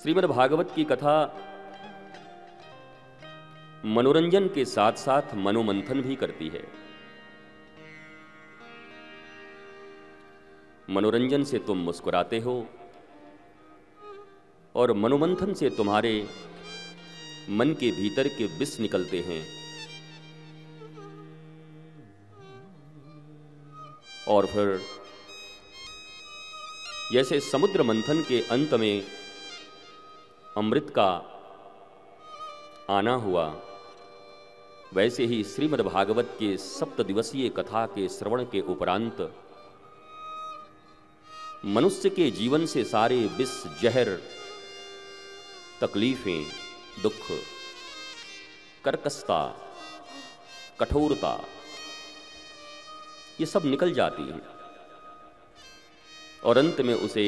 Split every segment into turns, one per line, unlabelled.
श्रीमद् भागवत की कथा मनोरंजन के साथ साथ मनोमंथन भी करती है। मनोरंजन से तुम मुस्कुराते हो और मनोमंथन से तुम्हारे मन के भीतर के विष निकलते हैं और फिर जैसे समुद्र मंथन के अंत में अमृत का आना हुआ, वैसे ही श्रीमद् भागवत के 7 दिवसीय कथा के श्रवण के उपरांत मनुष्य के जीवन से सारे विष, जहर, तकलीफें, दुख, कर्कशता, कठोरता ये सब निकल जाती हैं और अंत में उसे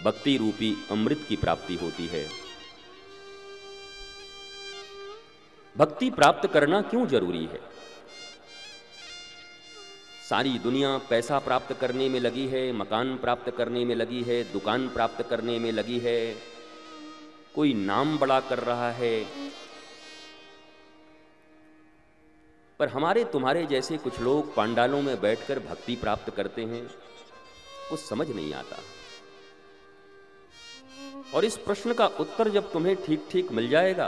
भक्ति रूपी अमृत की प्राप्ति होती है। भक्ति प्राप्त करना क्यों जरूरी है? सारी दुनिया पैसा प्राप्त करने में लगी है, मकान प्राप्त करने में लगी है, दुकान प्राप्त करने में लगी है, कोई नाम बड़ा कर रहा है, पर हमारे तुम्हारे जैसे कुछ लोग पांडालों में बैठकर भक्ति प्राप्त करते हैं, कुछ समझ नहीं आता। और इस प्रश्न का उत्तर जब तुम्हें ठीक ठीक मिल जाएगा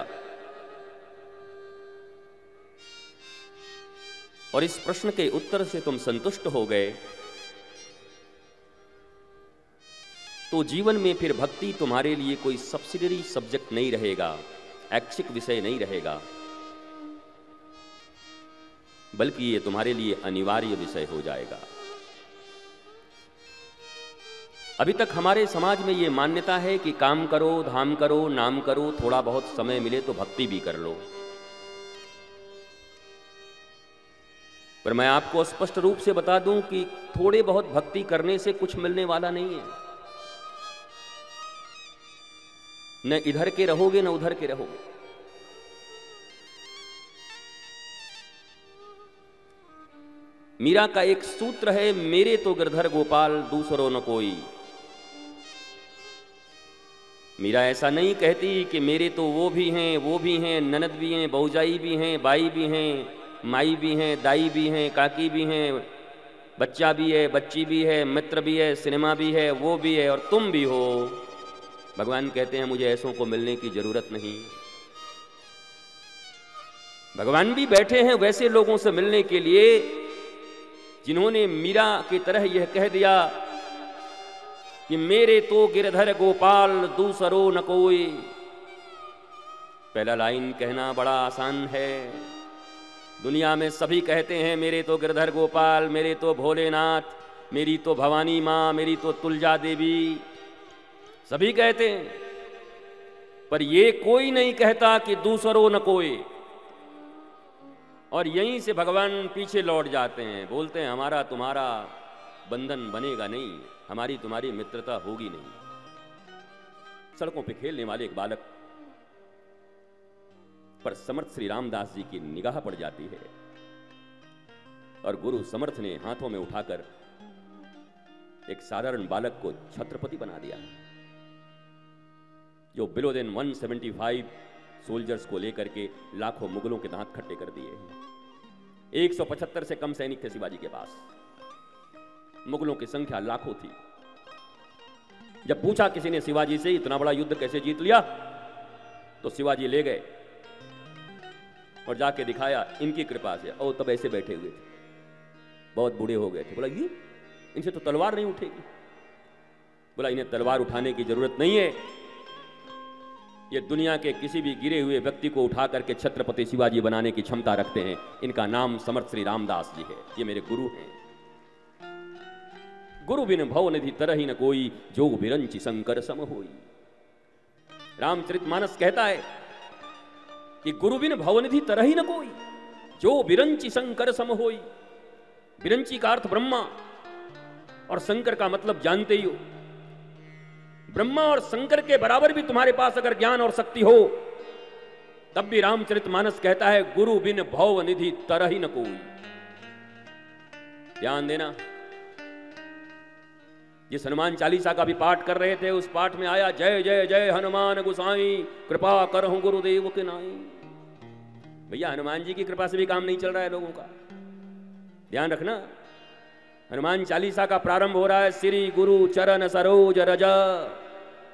और इस प्रश्न के उत्तर से तुम संतुष्ट हो गए, तो जीवन में फिर भक्ति तुम्हारे लिए कोई सब्सिडरी सब्जेक्ट नहीं रहेगा, ऐच्छिक विषय नहीं रहेगा, बल्कि ये तुम्हारे लिए अनिवार्य विषय हो जाएगा। अभी तक हमारे समाज में ये मान्यता है कि काम करो, धाम करो, नाम करो, थोड़ा बहुत समय मिले तो भक्ति भी कर लो। पर मैं आपको स्पष्ट रूप से बता दूं कि थोड़े बहुत भक्ति करने से कुछ मिलने वाला नहीं है। न इधर के रहोगे न उधर के रहोगे। मीरा का एक सूत्र है, मेरे तो गिरधर गोपाल दूसरो न कोई। मीरा ऐसा नहीं कहती कि मेरे तो वो भी हैं, ननद भी हैं, भौजाई भी हैं, बाई भी हैं, माई भी हैं, दाई भी हैं, काकी भी हैं, बच्चा भी है, बच्ची भी है, मित्र भी है, सिनेमा भी है, वो भी है और तुम भी हो। भगवान कहते हैं मुझे ऐसों को मिलने की जरूरत नहीं। भगवान भी बैठे हैं वैसे लोगों से मिलने के लिए जिन्होंने मीरा की तरह यह कह दिया कि मेरे तो गिरधर गोपाल दूसरो न कोई। पहला लाइन कहना बड़ा आसान है। दुनिया में सभी कहते हैं मेरे तो गिरधर गोपाल, मेरे तो भोलेनाथ, मेरी तो भवानी माँ, मेरी तो तुलजा देवी, सभी कहते हैं, पर ये कोई नहीं कहता कि दूसरो न कोई। और यहीं से भगवान पीछे लौट जाते हैं, बोलते हैं हमारा तुम्हारा बंधन बनेगा नहीं, हमारी तुम्हारी मित्रता होगी नहीं। सड़कों पे खेलने वाले एक बालक पर समर्थ श्री रामदास जी की निगाह पड़ जाती है और गुरु समर्थ ने हाथों में उठाकर एक साधारण बालक को छत्रपति बना दिया, जो बिलो देन 175 सोल्जर्स को लेकर के लाखों मुगलों के दांत खट्टे कर दिए। 175 से कम सैनिक थे शिवाजी के पास, मुगलों की संख्या लाखों थी। जब पूछा किसी ने शिवाजी से इतना बड़ा युद्ध कैसे जीत लिया, तो शिवाजी ले गए और जाके दिखाया इनकी कृपा से। और तब ऐसे बैठे हुए थे, बहुत बूढ़े हो गए थे। बोला ये इनसे तो तलवार नहीं उठेगी। बोला इन्हें तलवार उठाने की जरूरत नहीं है, ये दुनिया के किसी भी गिरे हुए व्यक्ति को उठा करके छत्रपति शिवाजी बनाने की क्षमता रखते हैं। इनका नाम समर्थ श्री रामदास जी है, ये मेरे गुरु हैं। गुरु बिन भव निधि तरहि न कोई, जो बिरंचि शंकर सम होई। रामचरितमानस कहता है कि गुरु बिन भव निधि तरहि न कोई, जो बिरंचि शंकर सम होई। बिरंचि का अर्थ ब्रह्मा और शंकर का मतलब जानते ही हो। ब्रह्मा और शंकर के बराबर भी तुम्हारे पास अगर ज्ञान और शक्ति हो, तब भी रामचरितमानस कहता है गुरु बिन भव निधि तरहि न कोई। ध्यान देना, जिस हनुमान चालीसा का भी पाठ कर रहे थे उस पाठ में आया जय जय जय हनुमान गोसाई कृपा करहु गुरुदेव के नाई। भैया हनुमान जी की कृपा से भी काम नहीं चल रहा है लोगों का, ध्यान रखना। हनुमान चालीसा का प्रारंभ हो रहा है श्री गुरु चरण सरोज रज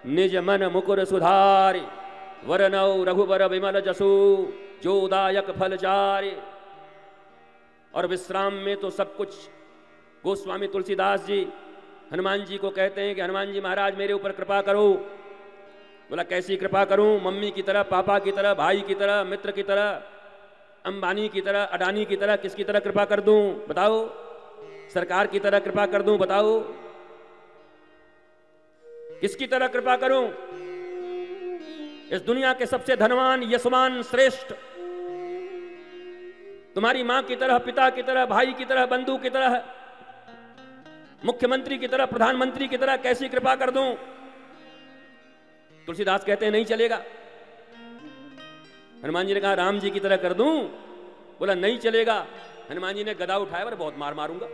निज मन मुकुर सुधारि वरनौ रघुबर विमल जसु जोदायक फल चारि। और विश्राम में तो सब कुछ गोस्वामी तुलसीदास जी हनुमान जी को कहते हैं कि हनुमान जी महाराज मेरे ऊपर कृपा करो। बोला कैसी कृपा करूं? मम्मी की तरह, पापा की तरह, भाई की तरह, मित्र की तरह, अंबानी की तरह, अडानी की तरह, किसकी तरह कृपा कर दूं बताओ? सरकार की तरह कृपा कर दूं बताओ? किसकी तरह कृपा करूं? इस दुनिया के सबसे धनवान, यशमान, श्रेष्ठ तुम्हारी मां की तरह, पिता की तरह, भाई की तरह, बंधु की तरह, मुख्यमंत्री की तरह, प्रधानमंत्री की तरह कैसी कृपा कर दूं? तुलसीदास कहते हैं नहीं चलेगा। हनुमान जी ने कहा राम जी की तरह कर दूं? बोला नहीं चलेगा। हनुमान जी ने गदा उठाया और बहुत मार मारूंगा।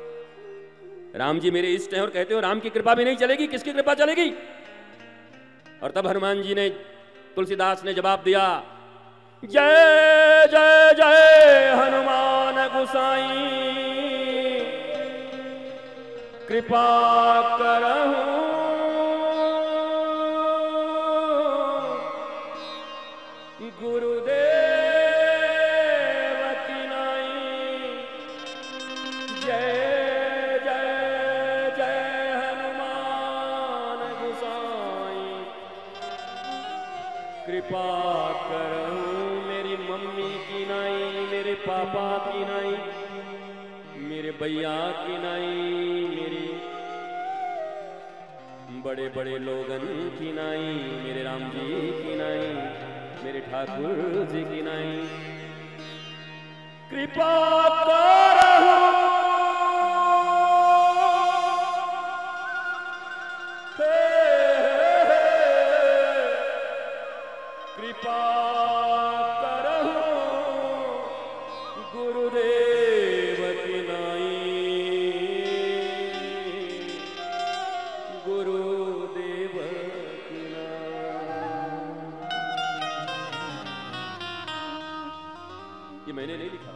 राम जी मेरे इष्ट हैं और कहते हो राम की कृपा भी नहीं चलेगी, किसकी कृपा चलेगी? और तब हनुमान जी ने, तुलसीदास ने जवाब दिया जय जय जय हनुमान गोसाई कृपा करहु गुरुदेव की नाई। जय जय जय हनुमान गोसाई कृपा करहु मेरी मम्मी की नाई, मेरे पापा की नाई, मेरे भैया की नाई, मेरी बड़े बड़े लोगन की नाई, मेरे राम जी की नाई, मेरे ठाकुर जी की नाई कृपा करहु कृपा करहु गुरुदेव की नाई, गुरुदेव की नाई। ये मैंने नहीं लिखा,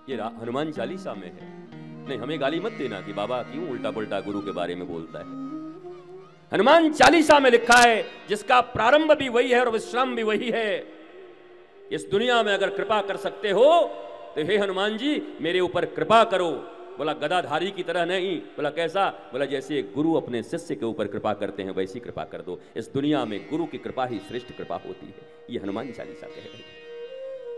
ये हनुमान चालीसा में है। नहीं, हमें गाली मत देना कि बाबा क्यों उल्टा पुल्टा गुरु के बारे में बोलता है। हनुमान चालीसा में लिखा है जिसका प्रारंभ भी वही है और विश्राम भी वही है। इस दुनिया में अगर कृपा कर सकते हो तो हे हनुमान जी मेरे ऊपर कृपा करो। बोला गदाधारी की तरह नहीं। बोला कैसा? बोला जैसे गुरु अपने शिष्य के ऊपर कृपा करते हैं वैसी कृपा कर दो। इस दुनिया में गुरु की कृपा ही श्रेष्ठ कृपा होती है। ये हनुमान चालीसा कह रही है।